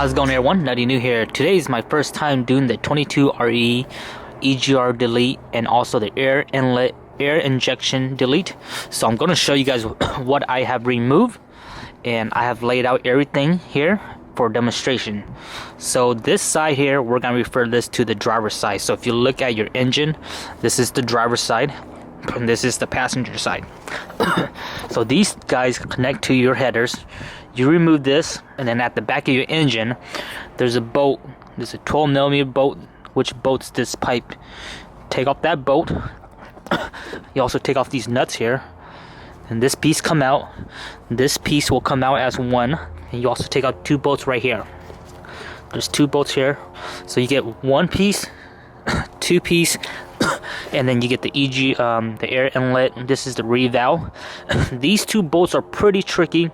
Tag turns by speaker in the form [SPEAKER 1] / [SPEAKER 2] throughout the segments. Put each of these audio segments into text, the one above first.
[SPEAKER 1] How's it going, everyone? NuttyNu here. Today is my first time doing the 22Re EGR delete and also the air injection delete. So I'm going to show you guys what I have removed, and I have laid out everything here for demonstration. So this side here, we're going to refer this to the driver's side. So if you look at your engine, this is the driver's side and this is the passenger side. So these guys connect to your headers. You remove this, and then at the back of your engine there's a bolt. There's a 12mm bolt which bolts this pipe. Take off that bolt. You also take off these nuts here, and this piece come out. This piece will come out as one, and you also take out two bolts right here. There's two bolts here, so you get one piece, two piece, and then you get the the air inlet. This is the revalve. These two bolts are pretty tricky.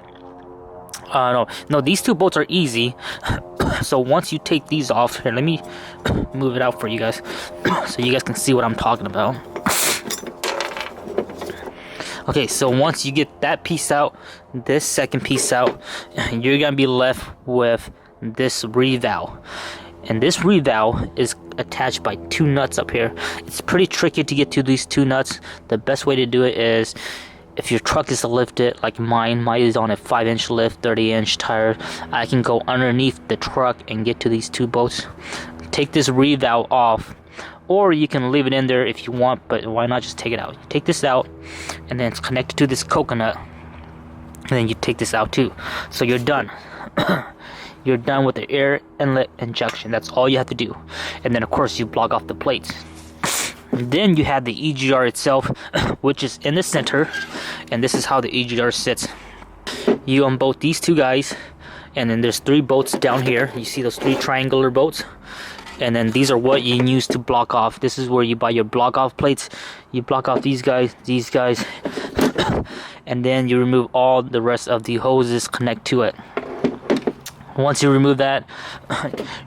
[SPEAKER 1] No, these two bolts are easy. So once you take these off, here, let me move it out for you guys so you guys can see what I'm talking about. Okay, so once you get that piece out, this second piece out, you're gonna be left with this revalve. And this revalve is attached by two nuts up here. It's pretty tricky to get to these two nuts. The best way to do it is, if your truck is lifted like mine is on a 5-inch lift, 30-inch tire, I can go underneath the truck and get to these two bolts. Take this revalve off, or you can leave it in there if you want, but why not just take it out? Take this out, and then it's connected to this coconut, and then you take this out too. So you're done. You're done with the air inlet injection. That's all you have to do. And then of course you block off the plates. And then you have the EGR itself, which is in the center, and this is how the EGR sits. You unbolt these two guys, and then there's three bolts down here. You see those three triangular bolts, and then these are what you use to block off. This is where you buy your block off plates. You block off these guys, and then you remove all the rest of the hoses connect to it. Once you remove that,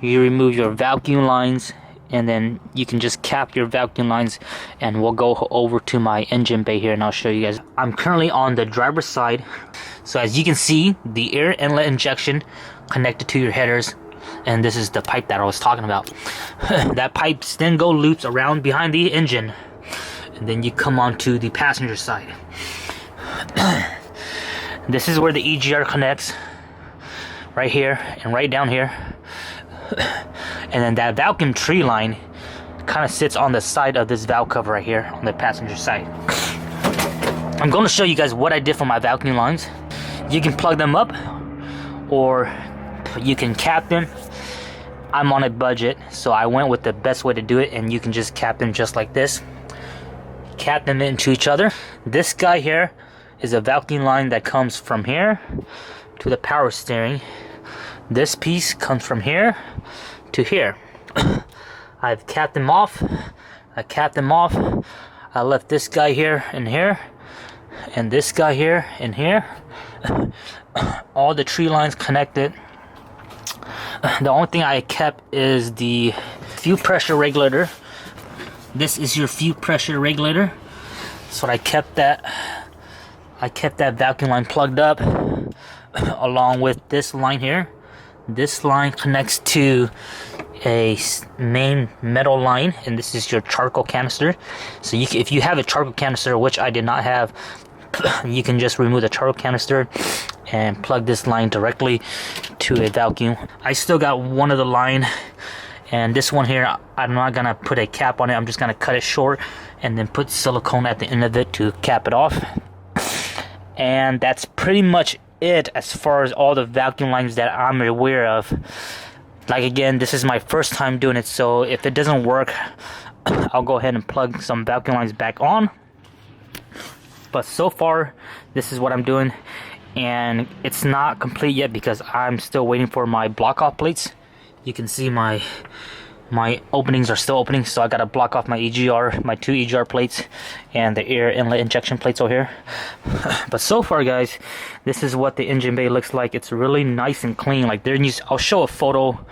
[SPEAKER 1] you remove your vacuum lines, and then you can just cap your vacuum lines, and we'll go over to my engine bay here and I'll show you guys. I'm currently on the driver's side, so as you can see, the air inlet injection connected to your headers, and this is the pipe that I was talking about. That pipe then loops around behind the engine, and then you come onto the passenger side. This is where the EGR connects, right here and right down here. And then that vacuum tree line kind of sits on the side of this valve cover right here on the passenger side. I'm going to show you guys what I did for my vacuum lines. You can plug them up, or you can cap them. I'm on a budget, so I went with the best way to do it, and you can just cap them just like this. Cap them into each other. This guy here is a vacuum line that comes from here to the power steering. This piece comes from here to here. I've capped them off. I left this guy here and here, and this guy here and here. All the tree lines connected. The only thing I kept is the fuel pressure regulator. This is your fuel pressure regulator. So I kept that vacuum line plugged up, along with this line here. This line connects to a main metal line, and this is your charcoal canister. So if you have a charcoal canister, which I did not have, you can just remove the charcoal canister and plug this line directly to a vacuum. I still got one of the line, and this one here, I'm not gonna put a cap on it. I'm just gonna cut it short and then put silicone at the end of it to cap it off. And that's pretty much it as far as all the vacuum lines that I'm aware of. Like, again, this is my first time doing it, so if it doesn't work, I'll go ahead and plug some vacuum lines back on. But so far, this is what I'm doing, and it's not complete yet because I'm still waiting for my block off plates. You can see my openings are still opening, so I gotta block off my EGR, my two EGR plates, and the air inlet injection plates over here. But so far, guys, this is what the engine bay looks like. It's really nice and clean. Like, I'll show a photo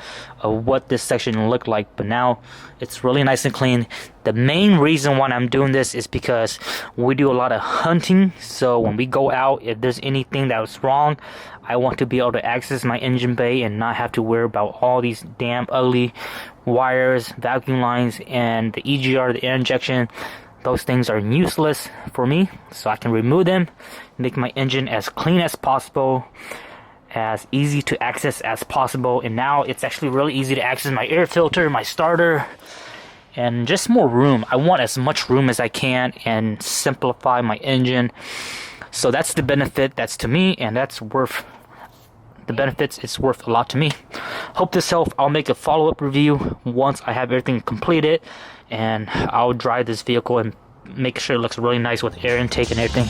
[SPEAKER 1] of what this section looked like, but now it's really nice and clean. The main reason why I'm doing this is because we do a lot of hunting, so when we go out, if there's anything that was wrong, I want to be able to access my engine bay and not have to worry about all these damn ugly wires, vacuum lines, and the EGR, the air injection. Those things are useless for me, so I can remove them, make my engine as clean as possible, as easy to access as possible. And now it's actually really easy to access my air filter, my starter, and just more room. I want as much room as I can and simplify my engine. So that's the benefit. That's to me, and that's worth the benefits. It's worth a lot to me. Hope this helped. I'll make a follow-up review once I have everything completed, and I'll drive this vehicle and make sure it looks really nice with air intake and everything.